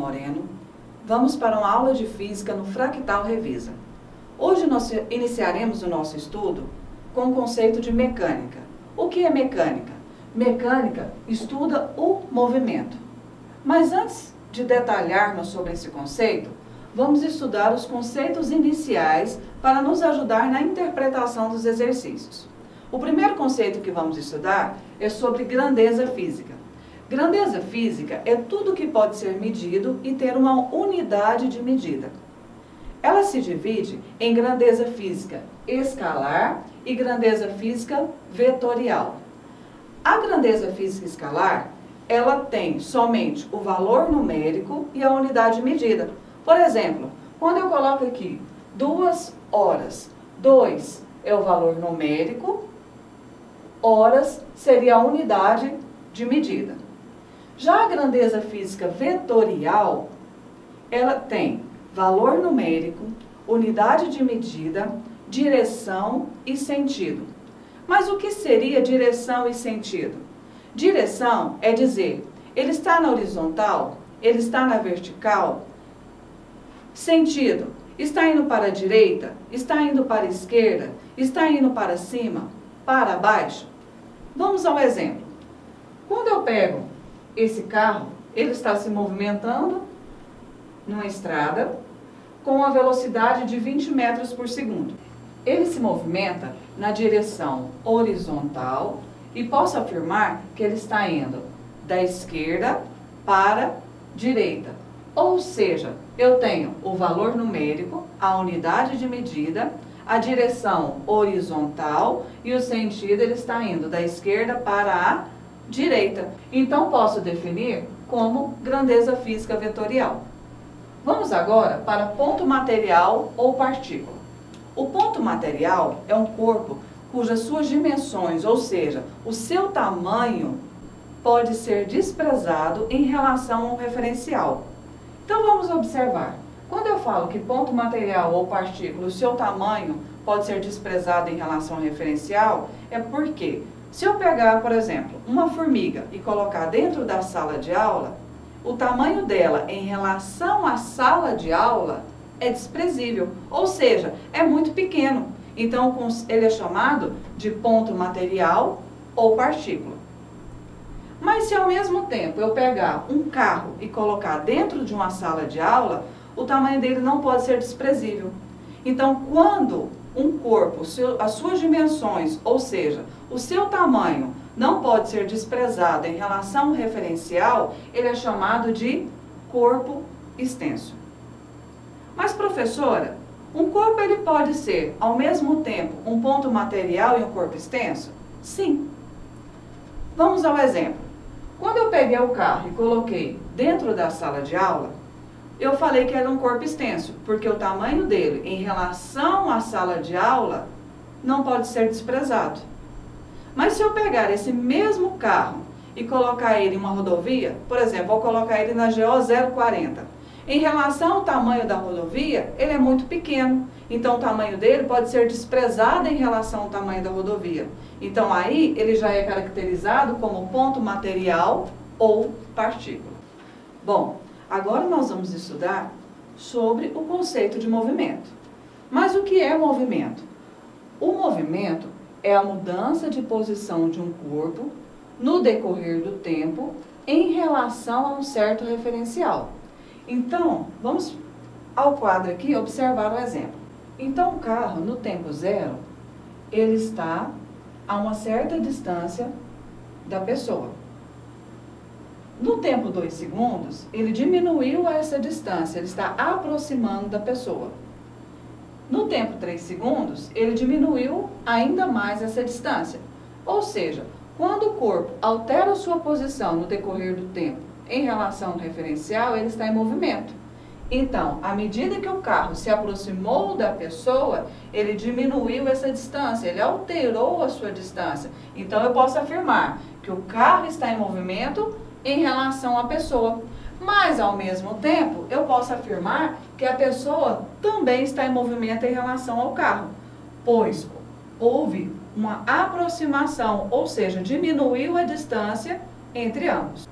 Moreno. Vamos para uma aula de Física no Fractal Revisa. Hoje nós iniciaremos o nosso estudo com o conceito de mecânica. O que é mecânica? Mecânica estuda o movimento. Mas antes de detalharmos sobre esse conceito, vamos estudar os conceitos iniciais para nos ajudar na interpretação dos exercícios. O primeiro conceito que vamos estudar é sobre grandeza física. Grandeza física é tudo que pode ser medido e ter uma unidade de medida. Ela se divide em grandeza física escalar e grandeza física vetorial. A grandeza física escalar, ela tem somente o valor numérico e a unidade de medida. Por exemplo, quando eu coloco aqui 2 horas, 2 é o valor numérico, horas seria a unidade de medida. Já a grandeza física vetorial, ela tem valor numérico, unidade de medida, direção e sentido. Mas o que seria direção e sentido? Direção é dizer, ele está na horizontal, ele está na vertical. Sentido, está indo para a direita, está indo para a esquerda, está indo para cima, para baixo. Vamos ao exemplo. Quando eu pego esse carro, ele está se movimentando numa estrada com a velocidade de 20 metros por segundo. Ele se movimenta na direção horizontal e posso afirmar que ele está indo da esquerda para a direita. Ou seja, eu tenho o valor numérico, a unidade de medida, a direção horizontal e o sentido ele está indo da esquerda para a direita. Então posso definir como grandeza física vetorial. Vamos agora para ponto material ou partícula. O ponto material é um corpo cujas suas dimensões, ou seja, o seu tamanho, pode ser desprezado em relação ao referencial. Então vamos observar. Quando eu falo que ponto material ou partícula, o seu tamanho pode ser desprezado em relação ao referencial, é porque se eu pegar, por exemplo, uma formiga e colocar dentro da sala de aula, o tamanho dela em relação à sala de aula é desprezível, ou seja, é muito pequeno. Então ele é chamado de ponto material ou partícula. Mas se ao mesmo tempo eu pegar um carro e colocar dentro de uma sala de aula, o tamanho dele não pode ser desprezível. Então, quando um corpo, as suas dimensões, ou seja, o seu tamanho, não pode ser desprezado em relação ao referencial, ele é chamado de corpo extenso. Mas, professora, um corpo ele pode ser, ao mesmo tempo, um ponto material e um corpo extenso? Sim. Vamos ao exemplo. Quando eu peguei o carro e coloquei dentro da sala de aula, eu falei que era um corpo extenso, porque o tamanho dele em relação à sala de aula não pode ser desprezado. Mas se eu pegar esse mesmo carro e colocar ele em uma rodovia, por exemplo, vou colocar ele na GO 040, em relação ao tamanho da rodovia, ele é muito pequeno. Então o tamanho dele pode ser desprezado em relação ao tamanho da rodovia. Então aí ele já é caracterizado como ponto material ou partícula. Bom, agora nós vamos estudar sobre o conceito de movimento. Mas o que é movimento? O movimento é a mudança de posição de um corpo no decorrer do tempo em relação a um certo referencial. Então, vamos ao quadro aqui observar o exemplo. Então, o carro, no tempo zero, ele está a uma certa distância da pessoa. No tempo 2 segundos, ele diminuiu essa distância, ele está aproximando da pessoa. No tempo 3 segundos, ele diminuiu ainda mais essa distância. Ou seja, quando o corpo altera sua posição no decorrer do tempo em relação ao referencial, ele está em movimento. Então, à medida que o carro se aproximou da pessoa, ele diminuiu essa distância, ele alterou a sua distância. Então, eu posso afirmar que o carro está em movimento em relação à pessoa. Mas, ao mesmo tempo, eu posso afirmar que a pessoa também está em movimento em relação ao carro, pois houve uma aproximação, ou seja, diminuiu a distância entre ambos.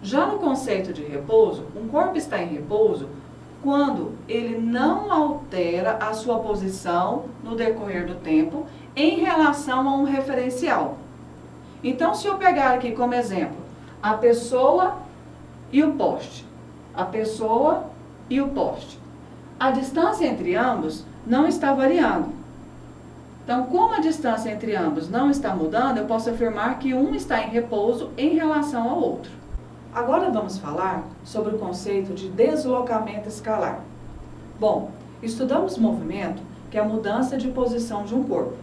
Já no conceito de repouso, um corpo está em repouso quando ele não altera a sua posição no decorrer do tempo em relação a um referencial. Então, se eu pegar aqui como exemplo a pessoa e o poste, a pessoa e o poste, a distância entre ambos não está variando. Então, como a distância entre ambos não está mudando, eu posso afirmar que um está em repouso em relação ao outro. Agora vamos falar sobre o conceito de deslocamento escalar. Bom, estudamos movimento, que é a mudança de posição de um corpo.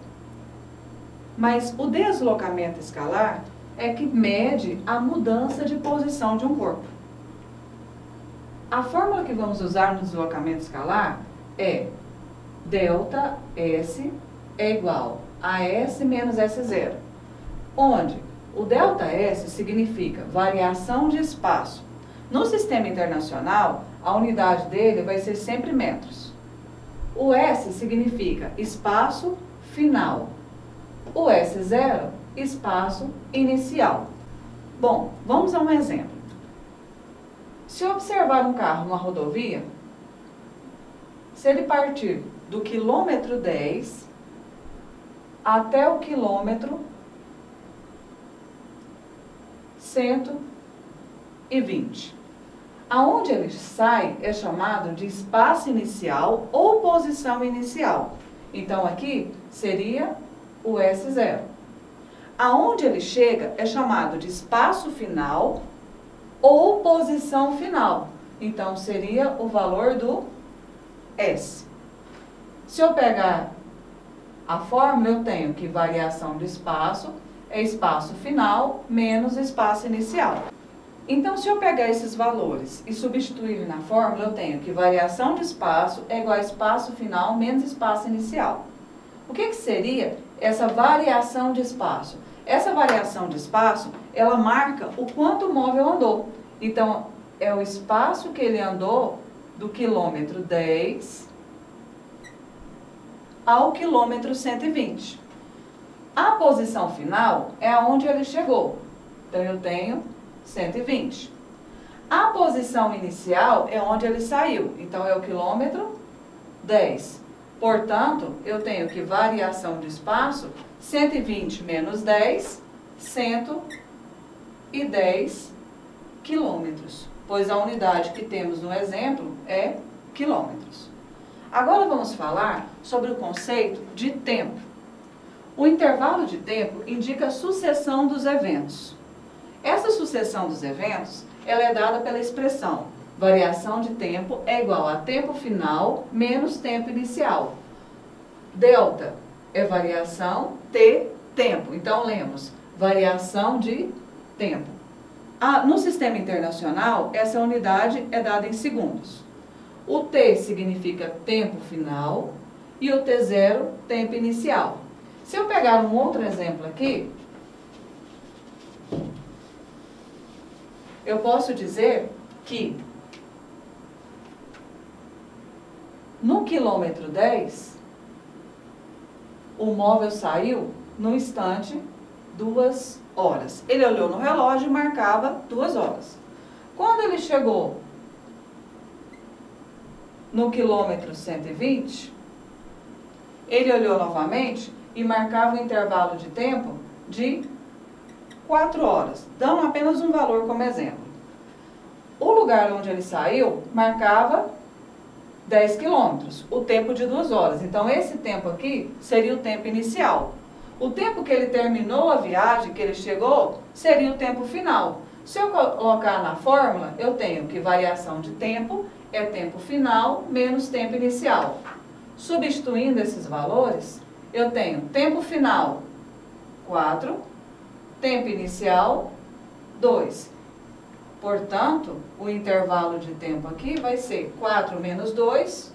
Mas o deslocamento escalar é que mede a mudança de posição de um corpo. A fórmula que vamos usar no deslocamento escalar é delta S é igual a S menos S0, onde o ΔS significa variação de espaço. No sistema internacional, a unidade dele vai ser sempre metros. O S significa espaço final. O S0, espaço inicial. Bom, vamos a um exemplo. Se eu observar um carro numa rodovia, se ele partir do quilômetro 10 até o quilômetro 120. Aonde ele sai é chamado de espaço inicial ou posição inicial. Então, aqui seria o S0. Aonde ele chega é chamado de espaço final ou posição final. Então, seria o valor do S. Se eu pegar a fórmula, eu tenho que variação de espaço é espaço final menos espaço inicial. Então, se eu pegar esses valores e substituir na fórmula, eu tenho que variação de espaço é igual a espaço final menos espaço inicial. O que seria essa variação de espaço? Essa variação de espaço, ela marca o quanto o móvel andou. Então, é o espaço que ele andou do quilômetro 10 ao quilômetro 120. A posição final é aonde ele chegou. Então, eu tenho 120. A posição inicial é onde ele saiu. Então, é o quilômetro 10. Portanto, eu tenho que variação de espaço, 120 menos 10, 110 quilômetros. Pois a unidade que temos no exemplo é quilômetros. Agora vamos falar sobre o conceito de tempo. O intervalo de tempo indica a sucessão dos eventos. Essa sucessão dos eventos, ela é dada pela expressão variação de tempo é igual a tempo final menos tempo inicial. Delta é variação, T, tempo. Então, lemos variação de tempo. No sistema internacional, essa unidade é dada em segundos. O T significa tempo final e o T0, tempo inicial. Se eu pegar um outro exemplo aqui, eu posso dizer que no quilômetro 10, o móvel saiu no instante 2 horas. Ele olhou no relógio e marcava 2 horas. Quando ele chegou no quilômetro 120, ele olhou novamente e marcava um intervalo de tempo de 4 horas. Dão apenas um valor como exemplo. O lugar onde ele saiu marcava 10 quilômetros, o tempo de 2 horas. Então, esse tempo aqui seria o tempo inicial. O tempo que ele terminou a viagem, que ele chegou, seria o tempo final. Se eu colocar na fórmula, eu tenho que variação de tempo é tempo final menos tempo inicial. Substituindo esses valores, eu tenho tempo final 4, tempo inicial 2. Portanto, o intervalo de tempo aqui vai ser 4 menos 2,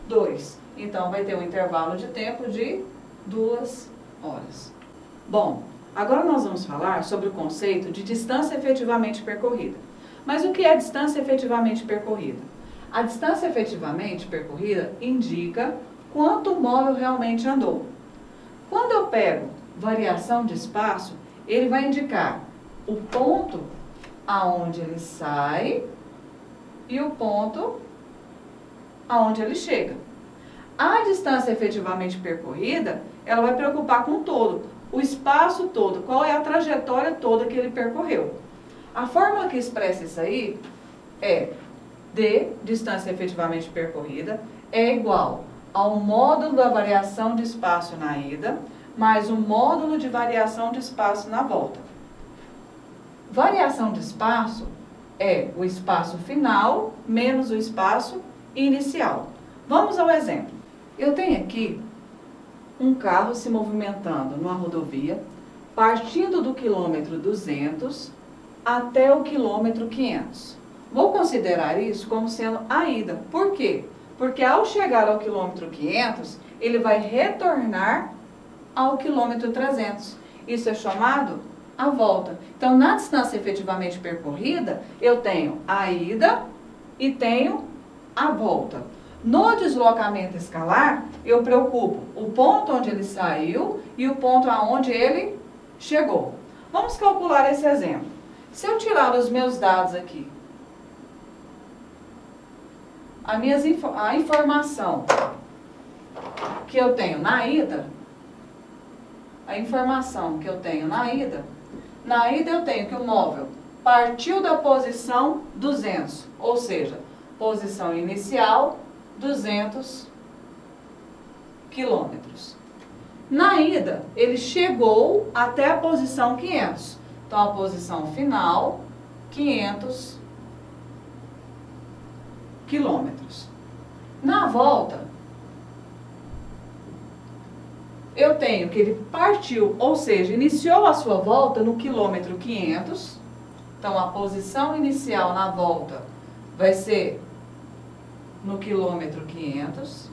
2. Então, vai ter um intervalo de tempo de 2 horas. Bom, agora nós vamos falar sobre o conceito de distância efetivamente percorrida. Mas o que é distância efetivamente percorrida? A distância efetivamente percorrida indica quanto o móvel realmente andou. Quando eu pego variação de espaço, ele vai indicar o ponto aonde ele sai e o ponto aonde ele chega. A distância efetivamente percorrida, ela vai preocupar com o todo, o espaço todo, qual é a trajetória toda que ele percorreu. A fórmula que expressa isso aí é D, distância efetivamente percorrida, é igual ao módulo da variação de espaço na ida, mais o módulo de variação de espaço na volta. Variação de espaço é o espaço final menos o espaço inicial. Vamos ao exemplo. Eu tenho aqui um carro se movimentando numa rodovia, partindo do quilômetro 200 até o quilômetro 500. Vou considerar isso como sendo a ida. Por quê? Porque ao chegar ao quilômetro 500, ele vai retornar ao quilômetro 300. Isso é chamado a volta. Então, na distância efetivamente percorrida, eu tenho a ida e tenho a volta. No deslocamento escalar, eu preocupo o ponto onde ele saiu e o ponto aonde ele chegou. Vamos calcular esse exemplo. Se eu tirar os meus dados aqui, a informação que eu tenho na ida, eu tenho que o móvel partiu da posição 200, ou seja, posição inicial 200 quilômetros. Na ida, ele chegou até a posição 500. Então, a posição final, 500 quilômetros. Na volta, eu tenho que ele partiu, ou seja, iniciou a sua volta no quilômetro 500. Então, a posição inicial na volta vai ser no quilômetro 500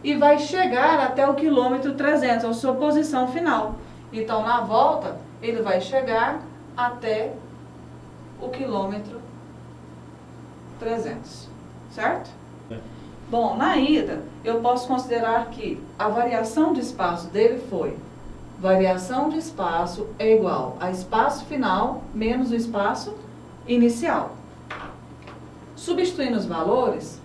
e vai chegar até o quilômetro 300, a sua posição final. Então, na volta, ele vai chegar até o quilômetro 300, certo? Bom, na ida, eu posso considerar que a variação de espaço dele foi variação de espaço é igual a espaço final menos o espaço inicial. Substituindo os valores,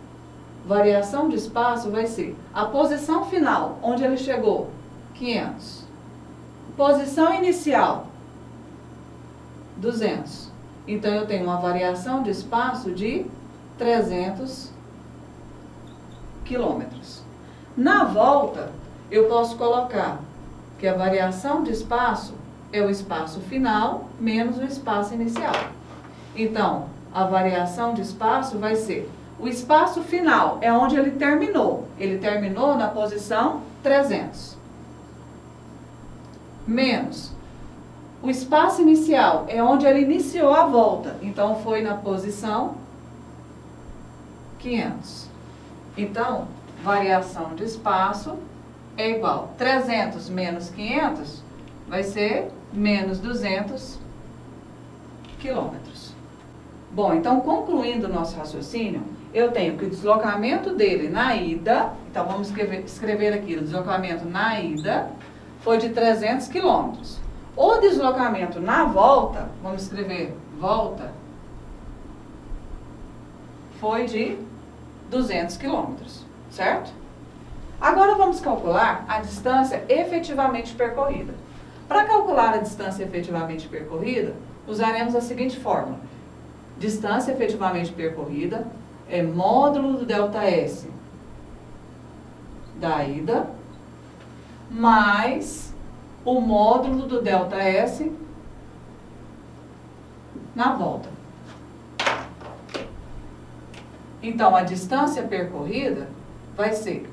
variação de espaço vai ser a posição final, onde ele chegou, 500. Posição inicial, 200. Então, eu tenho uma variação de espaço de 300 quilômetros. Na volta, eu posso colocar que a variação de espaço é o espaço final menos o espaço inicial. Então, a variação de espaço vai ser o espaço final, é onde ele terminou. Ele terminou na posição 300. Menos o espaço inicial, é onde ele iniciou a volta. Então, foi na posição 500. Então, variação de espaço é igual a 300 menos 500, vai ser menos 200 quilômetros. Bom, então, concluindo o nosso raciocínio, eu tenho que o deslocamento dele na ida, então vamos escrever aqui, o deslocamento na ida foi de 300 quilômetros. O deslocamento na volta, vamos escrever volta, foi de 200 quilômetros, certo? Agora vamos calcular a distância efetivamente percorrida. Para calcular a distância efetivamente percorrida, usaremos a seguinte fórmula. Distância efetivamente percorrida é módulo do ΔS da ida mais o módulo do ΔS na volta. Então, a distância percorrida vai ser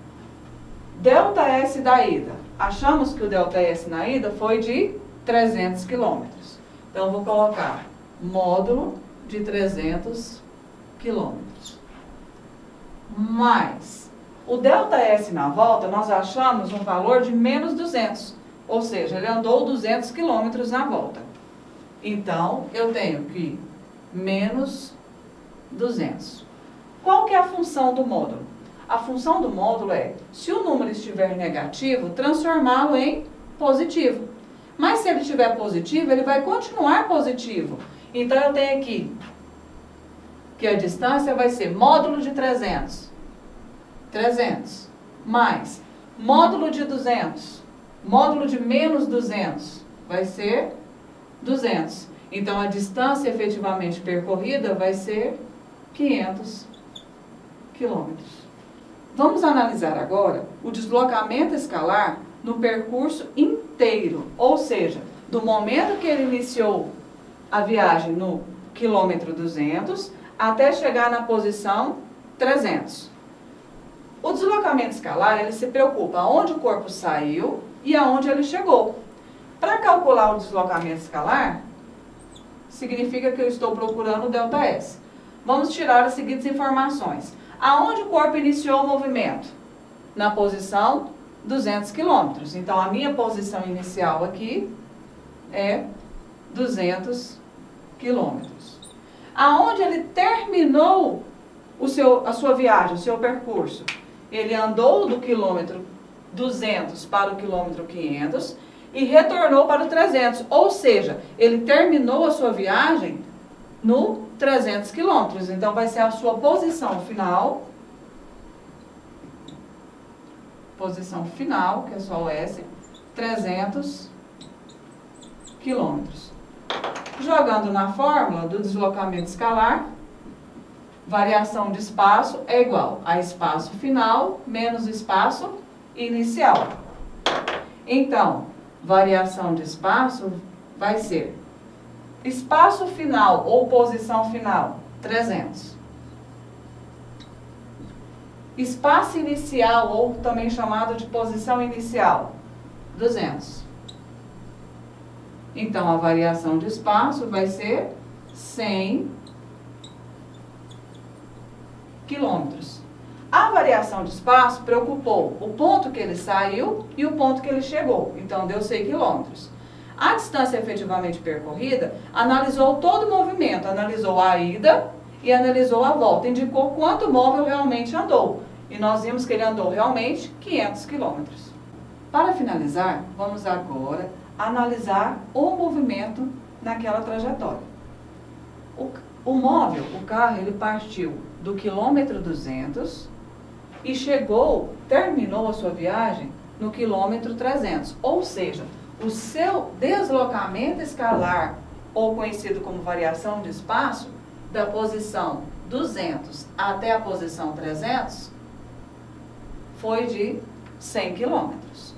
ΔS da ida. Achamos que o ΔS na ida foi de 300 quilômetros. Então, eu vou colocar módulo de 300 quilômetros. Mais o ΔS na volta, nós achamos um valor de menos 200. Ou seja, ele andou 200 quilômetros na volta. Então, eu tenho que menos 200. Qual que é a função do módulo? A função do módulo é, se o número estiver negativo, transformá-lo em positivo. Mas se ele estiver positivo, ele vai continuar positivo. Então, eu tenho aqui que a distância vai ser módulo de 300. 300 mais módulo de 200. Módulo de menos 200 vai ser 200. Então, a distância efetivamente percorrida vai ser 500 quilômetros. Vamos analisar agora o deslocamento escalar no percurso inteiro, ou seja, do momento que ele iniciou a viagem no quilômetro 200 até chegar na posição 300. O deslocamento escalar, ele se preocupa aonde o corpo saiu e aonde ele chegou. Para calcular o deslocamento escalar, significa que eu estou procurando o ΔS. Vamos tirar as seguintes informações. Aonde o corpo iniciou o movimento? Na posição 200 km. Então, a minha posição inicial aqui é 200 km. Aonde ele terminou a sua viagem, o seu percurso? Ele andou do quilômetro 200 para o quilômetro 500 e retornou para o 300. Ou seja, ele terminou a sua viagem no 300 quilômetros. Então, vai ser a sua posição final. Posição final, que é só o S, 300 quilômetros. Jogando na fórmula do deslocamento escalar, variação de espaço é igual a espaço final menos espaço inicial. Então, variação de espaço vai ser espaço final ou posição final, 300. Espaço inicial, ou também chamado de posição inicial, 200. Então, a variação de espaço vai ser 100 quilômetros. A variação de espaço preocupou o ponto que ele saiu e o ponto que ele chegou. Então, deu 100 quilômetros. A distância efetivamente percorrida analisou todo o movimento, analisou a ida e analisou a volta, indicou quanto móvel realmente andou. E nós vimos que ele andou realmente 500 quilômetros. Para finalizar, vamos agora analisar o movimento naquela trajetória. O móvel, o carro, ele partiu do quilômetro 200 e terminou a sua viagem no quilômetro 300. Ou seja, o seu deslocamento escalar, ou conhecido como variação de espaço, da posição 200 até a posição 300, foi de 100 quilômetros.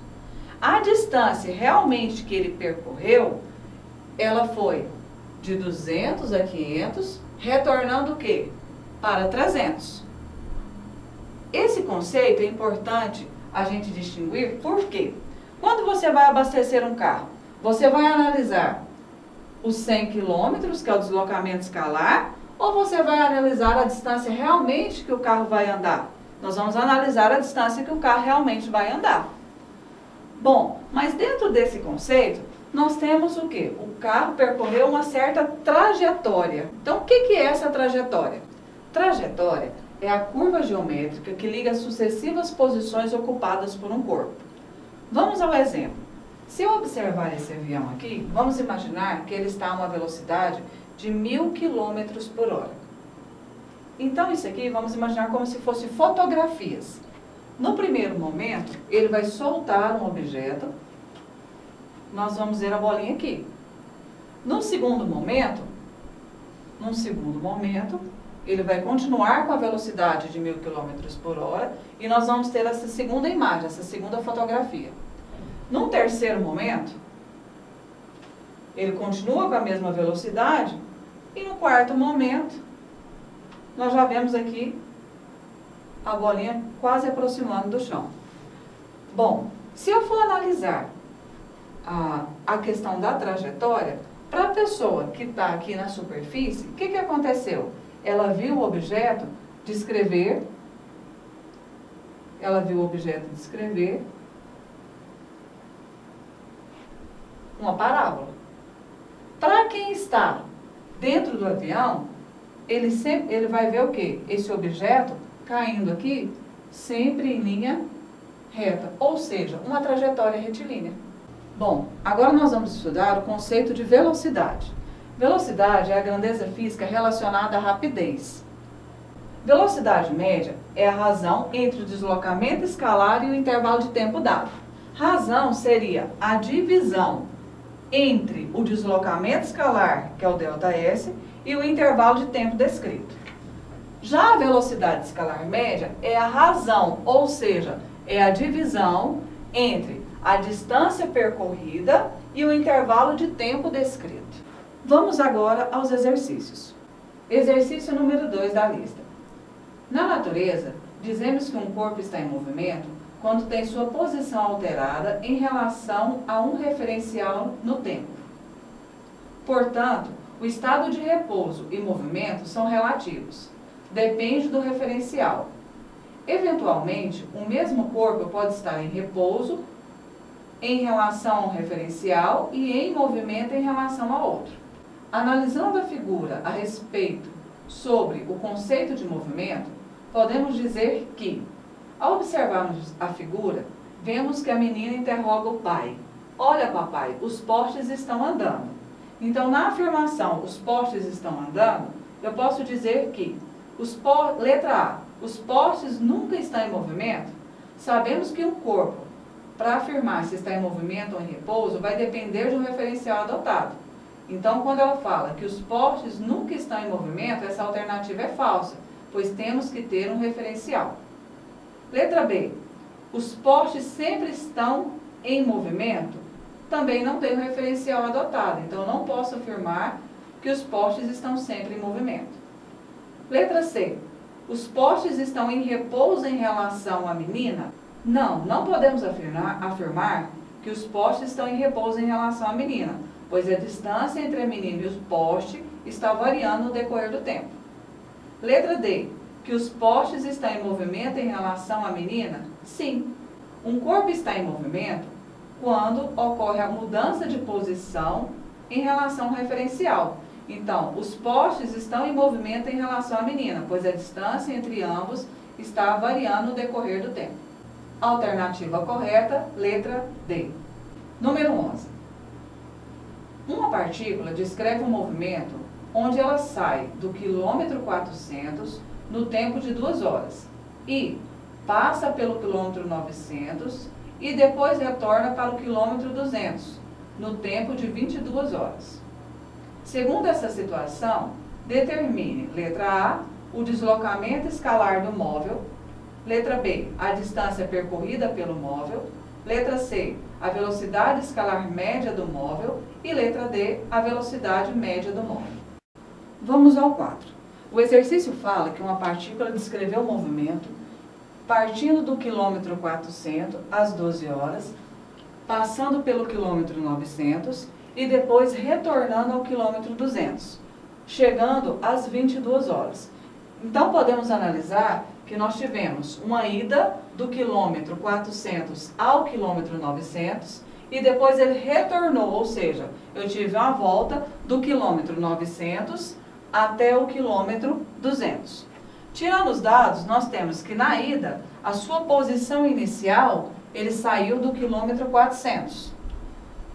A distância realmente que ele percorreu, ela foi de 200 a 500, retornando o quê? Para 300. Esse conceito é importante a gente distinguir, por quê? Quando você vai abastecer um carro, você vai analisar os 100 quilômetros, que é o deslocamento escalar, ou você vai analisar a distância realmente que o carro vai andar? Nós vamos analisar a distância que o carro realmente vai andar. Bom, mas dentro desse conceito, nós temos o quê? O carro percorreu uma certa trajetória. Então, o que é essa trajetória? Trajetória é a curva geométrica que liga as sucessivas posições ocupadas por um corpo. Vamos ao exemplo. Se eu observar esse avião aqui, vamos imaginar que ele está a uma velocidade de 1000 km por hora. Então, isso aqui, vamos imaginar como se fosse fotografias. No primeiro momento, ele vai soltar um objeto. Nós vamos ver a bolinha aqui. No segundo momento, ele vai continuar com a velocidade de 1000 km por hora e nós vamos ter essa segunda imagem, essa segunda fotografia. No terceiro momento, ele continua com a mesma velocidade e no quarto momento, nós já vemos aqui a bolinha quase aproximando do chão. Bom, se eu for analisar a questão da trajetória, para a pessoa que está aqui na superfície, o que aconteceu? Ela viu o objeto descrever uma parábola. Para quem está dentro do avião, ele vai ver o quê? Esse objeto caindo aqui, sempre em linha reta, ou seja, uma trajetória retilínea. Bom, agora nós vamos estudar o conceito de velocidade. Velocidade é a grandeza física relacionada à rapidez. Velocidade média é a razão entre o deslocamento escalar e o intervalo de tempo dado. Razão seria a divisão entre o deslocamento escalar, que é o ΔS, e o intervalo de tempo descrito. Já a velocidade escalar média é a razão, ou seja, é a divisão entre a distância percorrida e o intervalo de tempo descrito. Vamos agora aos exercícios. Exercício número 2 da lista. Na natureza, dizemos que um corpo está em movimento quando tem sua posição alterada em relação a um referencial no tempo. Portanto, o estado de repouso e movimento são relativos. Depende do referencial. Eventualmente, o mesmo corpo pode estar em repouso em relação a um referencial e em movimento em relação a outro. Analisando a figura a respeito sobre o conceito de movimento, podemos dizer que, ao observarmos a figura, vemos que a menina interroga o pai. Olha, papai, os postes estão andando. Então, na afirmação, os postes estão andando, eu posso dizer que, letra A, os postes nunca estão em movimento. Sabemos que um corpo, para afirmar se está em movimento ou em repouso, vai depender de um referencial adotado. Então, quando ela fala que os postes nunca estão em movimento, essa alternativa é falsa, pois temos que ter um referencial. Letra B. Os postes sempre estão em movimento? Também não tem um referencial adotado, então não posso afirmar que os postes estão sempre em movimento. Letra C. Os postes estão em repouso em relação à menina? Não podemos afirmar que os postes estão em repouso em relação à menina, pois a distância entre a menina e o poste está variando no decorrer do tempo. Letra D. Que os postes estão em movimento em relação à menina? Sim. Um corpo está em movimento quando ocorre a mudança de posição em relação ao referencial. Então, os postes estão em movimento em relação à menina, pois a distância entre ambos está variando no decorrer do tempo. Alternativa correta, letra D. Número 11. Uma partícula descreve um movimento onde ela sai do quilômetro 400 no tempo de 2 horas e passa pelo quilômetro 900 e depois retorna para o quilômetro 200 no tempo de 22 horas. Segundo essa situação, determine, letra A, o deslocamento escalar do móvel, letra B, a distância percorrida pelo móvel, letra C, a velocidade escalar média do móvel e letra D, a velocidade média do móvel. Vamos ao 4. O exercício fala que uma partícula descreveu o movimento partindo do quilômetro 400 às 12 horas, passando pelo quilômetro 900 e depois retornando ao quilômetro 200, chegando às 22 horas. Então, podemos analisar que nós tivemos uma ida do quilômetro 400 ao quilômetro 900 e depois ele retornou, ou seja, eu tive uma volta do quilômetro 900 até o quilômetro 200. Tirando os dados, nós temos que na ida, a sua posição inicial, ele saiu do quilômetro 400.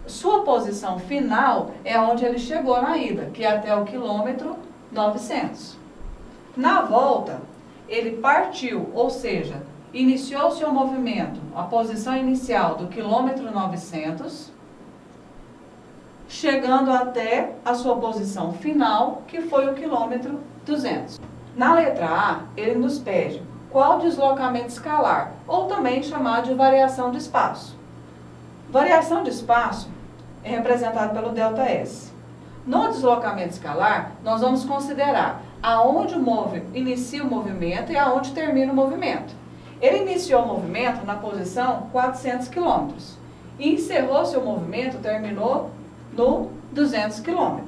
Sua posição final é onde ele chegou na ida, que é até o quilômetro 900. Na volta, ele partiu, ou seja, iniciou seu movimento, a posição inicial do quilômetro 900, chegando até a sua posição final, que foi o quilômetro 200. Na letra A, ele nos pede qual deslocamento escalar, ou também chamado de variação de espaço. Variação de espaço é representada pelo ΔS. No deslocamento escalar, nós vamos considerar aonde inicia o movimento e aonde termina o movimento. Ele iniciou o movimento na posição 400 km e encerrou seu movimento, terminou no 200 km.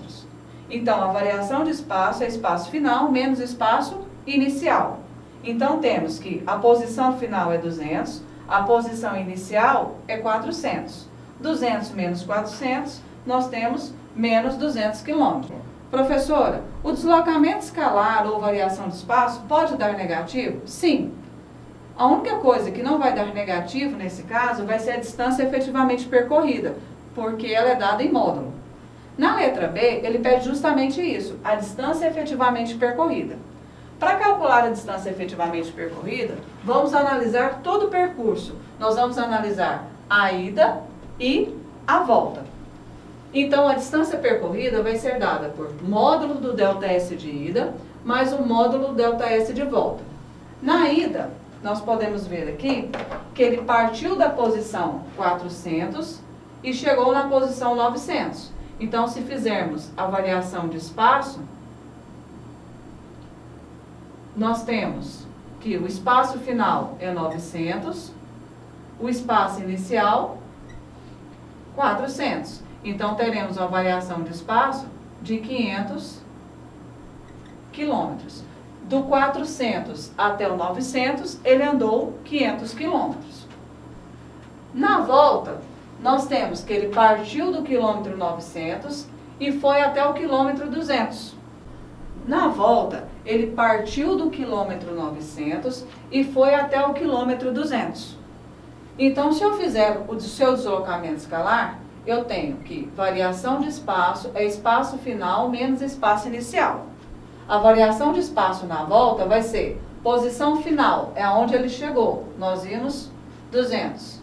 Então, a variação de espaço é espaço final menos espaço inicial. Então, temos que a posição final é 200, a posição inicial é 400. 200 menos 400, nós temos menos 200 km. Professora, o deslocamento escalar ou variação de espaço pode dar negativo? Sim. A única coisa que não vai dar negativo nesse caso vai ser a distância efetivamente percorrida, porque ela é dada em módulo. Na letra B, ele pede justamente isso, a distância efetivamente percorrida. Para calcular a distância efetivamente percorrida, vamos analisar todo o percurso. Nós vamos analisar a ida e a volta. Então, a distância percorrida vai ser dada por módulo do ΔS de ida, mais o módulo do ΔS de volta. Na ida, nós podemos ver aqui que ele partiu da posição 400 e chegou na posição 900. Então, se fizermos a variação de espaço, nós temos que o espaço final é 900, o espaço inicial 400. Então, teremos uma variação de espaço de 500 quilômetros. Do 400 até o 900, ele andou 500 quilômetros. Na volta, nós temos que ele partiu do quilômetro 900 e foi até o quilômetro 200. Na volta, ele partiu do quilômetro 900 e foi até o quilômetro 200. Então, se eu fizer o seu deslocamento escalar, eu tenho que variação de espaço é espaço final menos espaço inicial. A variação de espaço na volta vai ser posição final, é aonde ele chegou. Nós vimos 200.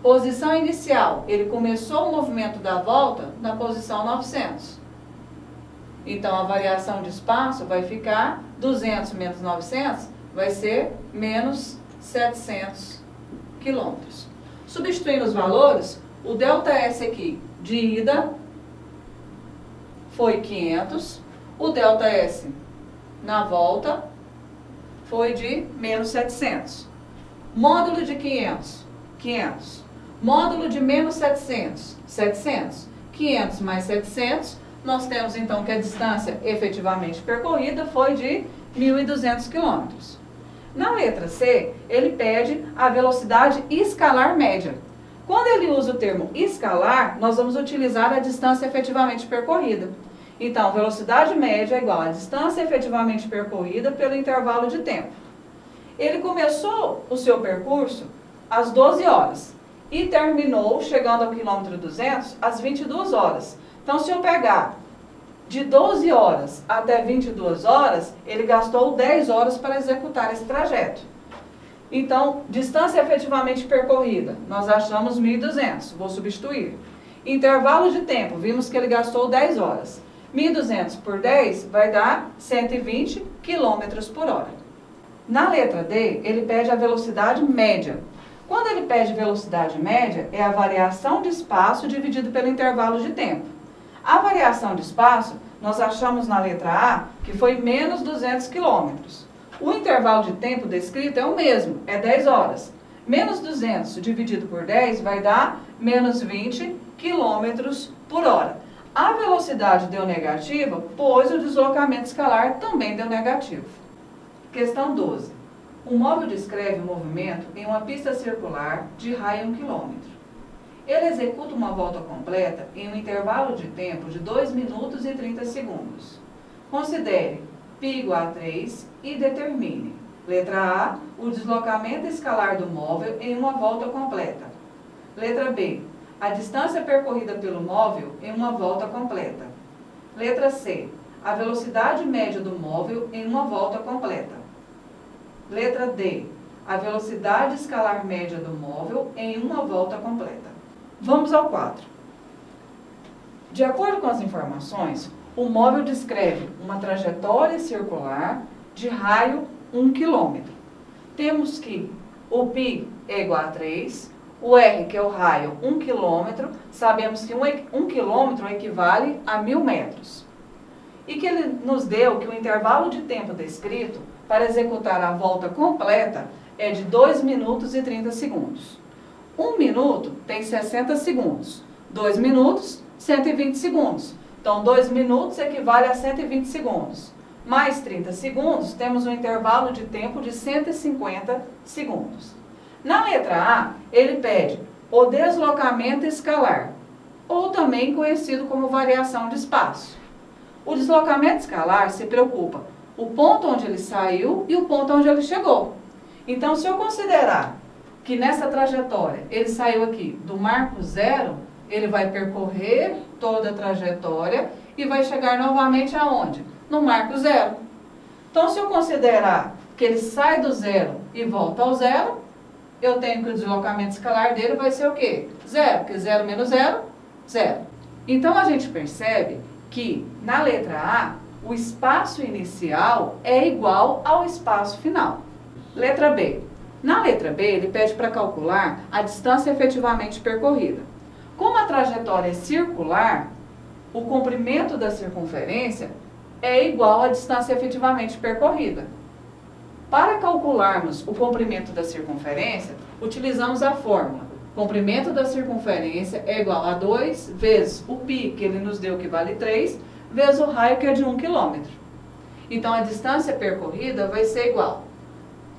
Posição inicial, ele começou o movimento da volta na posição 900. Então, a variação de espaço vai ficar 200 menos 900, vai ser menos 700 quilômetros. Substituindo os valores, o ΔS aqui de ida foi 500, o ΔS na volta foi de menos 700. Módulo de 500, 500. Módulo de menos 700, 700. 500 mais 700, nós temos então que a distância efetivamente percorrida foi de 1.200 quilômetros. Na letra C, ele pede a velocidade escalar média. Quando ele usa o termo escalar, nós vamos utilizar a distância efetivamente percorrida. Então, velocidade média é igual à distância efetivamente percorrida pelo intervalo de tempo. Ele começou o seu percurso às 12 horas e terminou chegando ao quilômetro 200 às 22 horas. Então, se eu pegar de 12 horas até 22 horas, ele gastou 10 horas para executar esse trajeto. Então, distância efetivamente percorrida, nós achamos 1.200, vou substituir. Intervalo de tempo, vimos que ele gastou 10 horas. 1.200 por 10 vai dar 120 km por hora. Na letra D, ele pede a velocidade média. Quando ele pede velocidade média, é a variação de espaço dividido pelo intervalo de tempo. A variação de espaço, nós achamos na letra A que foi menos 200 km. O intervalo de tempo descrito é o mesmo, é 10 horas. Menos 200 dividido por 10 vai dar menos 20 km por hora. A velocidade deu negativa, pois o deslocamento escalar também deu negativo. Questão 12. Um móvel descreve o movimento em uma pista circular de raio 1 km. Ele executa uma volta completa em um intervalo de tempo de 2 minutos e 30 segundos. Considere π igual a 3 e determine. Letra A, o deslocamento escalar do móvel em uma volta completa. Letra B, a distância percorrida pelo móvel em uma volta completa. Letra C, a velocidade média do móvel em uma volta completa. Letra D, a velocidade escalar média do móvel em uma volta completa. Vamos ao quadro. De acordo com as informações, o móvel descreve uma trajetória circular de raio 1 km. Temos que o π é igual a 3, o r, que é o raio, 1 km, sabemos que 1 km equivale a 1.000 metros. E que ele nos deu que o intervalo de tempo descrito para executar a volta completa é de 2 minutos e 30 segundos. 1 minuto tem 60 segundos, 2 minutos, 120 segundos. Então, 2 minutos equivale a 120 segundos. Mais 30 segundos, temos um intervalo de tempo de 150 segundos. Na letra A, ele pede o deslocamento escalar, ou também conhecido como variação de espaço. O deslocamento escalar se preocupa o ponto onde ele saiu e o ponto onde ele chegou. Então, se eu considerar que nessa trajetória ele saiu aqui do marco 0, Ele vai percorrer toda a trajetória e vai chegar novamente aonde? No marco zero. Então, se eu considerar que ele sai do zero e volta ao zero, eu tenho que o deslocamento escalar dele vai ser o quê? Zero, porque zero menos zero, zero. Então, a gente percebe que na letra A, o espaço inicial é igual ao espaço final. Letra B. Na letra B, ele pede para calcular a distância efetivamente percorrida. Como a trajetória é circular, o comprimento da circunferência é igual à distância efetivamente percorrida. Para calcularmos o comprimento da circunferência, utilizamos a fórmula. Comprimento da circunferência é igual a 2 vezes o π, que ele nos deu, que vale 3, vezes o raio, que é de 1 km. Então, a distância percorrida vai ser igual.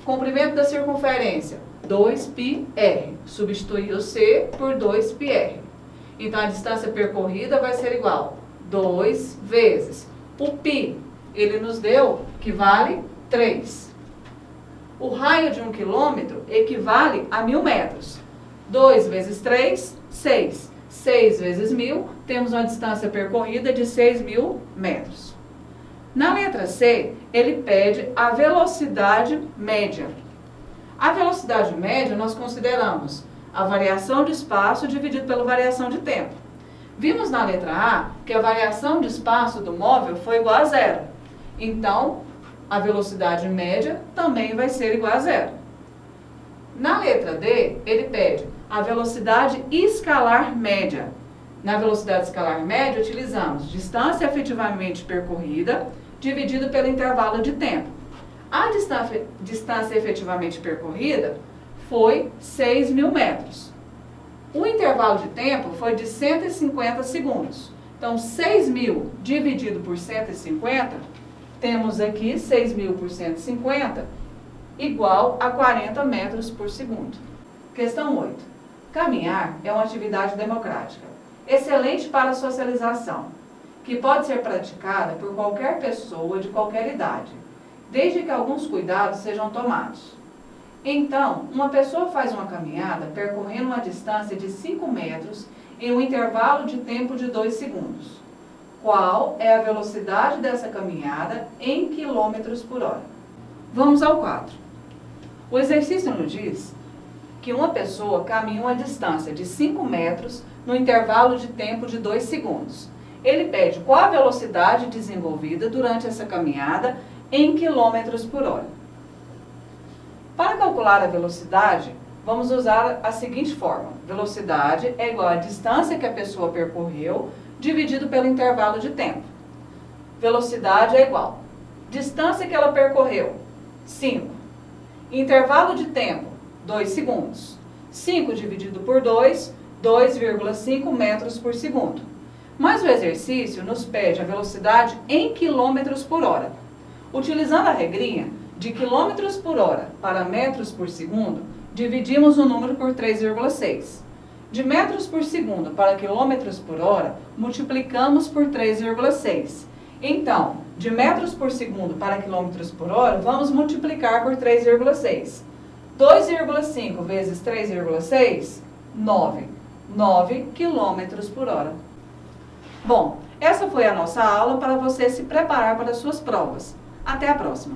Comprimento da circunferência, 2πr. Substituir o c por 2πr. Então, a distância percorrida vai ser igual 2 vezes o π, ele nos deu, que vale 3. O raio de 1 km equivale a 1.000 metros. 2 vezes 3, 6. 6 vezes 1.000, temos uma distância percorrida de 6.000 metros. Na letra C, ele pede a velocidade média. A velocidade média nós consideramos a variação de espaço dividido pela variação de tempo. Vimos na letra A que a variação de espaço do móvel foi igual a zero. Então, a velocidade média também vai ser igual a zero. Na letra D, ele pede a velocidade escalar média. Na velocidade escalar média, utilizamos distância efetivamente percorrida dividido pelo intervalo de tempo. A distância efetivamente percorrida foi 6.000 metros. O intervalo de tempo foi de 150 segundos. Então, 6.000 dividido por 150, temos aqui 6.000 por 150, igual a 40 metros por segundo. Questão 8. Caminhar é uma atividade democrática, excelente para a socialização, que pode ser praticada por qualquer pessoa de qualquer idade, desde que alguns cuidados sejam tomados. Então, uma pessoa faz uma caminhada percorrendo uma distância de 5 metros em um intervalo de tempo de 2 segundos. Qual é a velocidade dessa caminhada em quilômetros por hora? Vamos ao quadro. O exercício nos diz que uma pessoa caminha uma distância de 5 metros no intervalo de tempo de 2 segundos. Ele pede qual a velocidade desenvolvida durante essa caminhada em quilômetros por hora. Para calcular a velocidade, vamos usar a seguinte fórmula. Velocidade é igual à distância que a pessoa percorreu dividido pelo intervalo de tempo. Velocidade é igual. Distância que ela percorreu, 5. Intervalo de tempo, 2 segundos. 5 dividido por 2, 2,5 metros por segundo. Mas o exercício nos pede a velocidade em quilômetros por hora. Utilizando a regrinha de quilômetros por hora para metros por segundo, dividimos o número por 3,6. De metros por segundo para quilômetros por hora, multiplicamos por 3,6. Então, de metros por segundo para quilômetros por hora, vamos multiplicar por 3,6. 2,5 vezes 3,6, 9. 9 quilômetros por hora. Bom, essa foi a nossa aula para você se preparar para as suas provas. Até a próxima!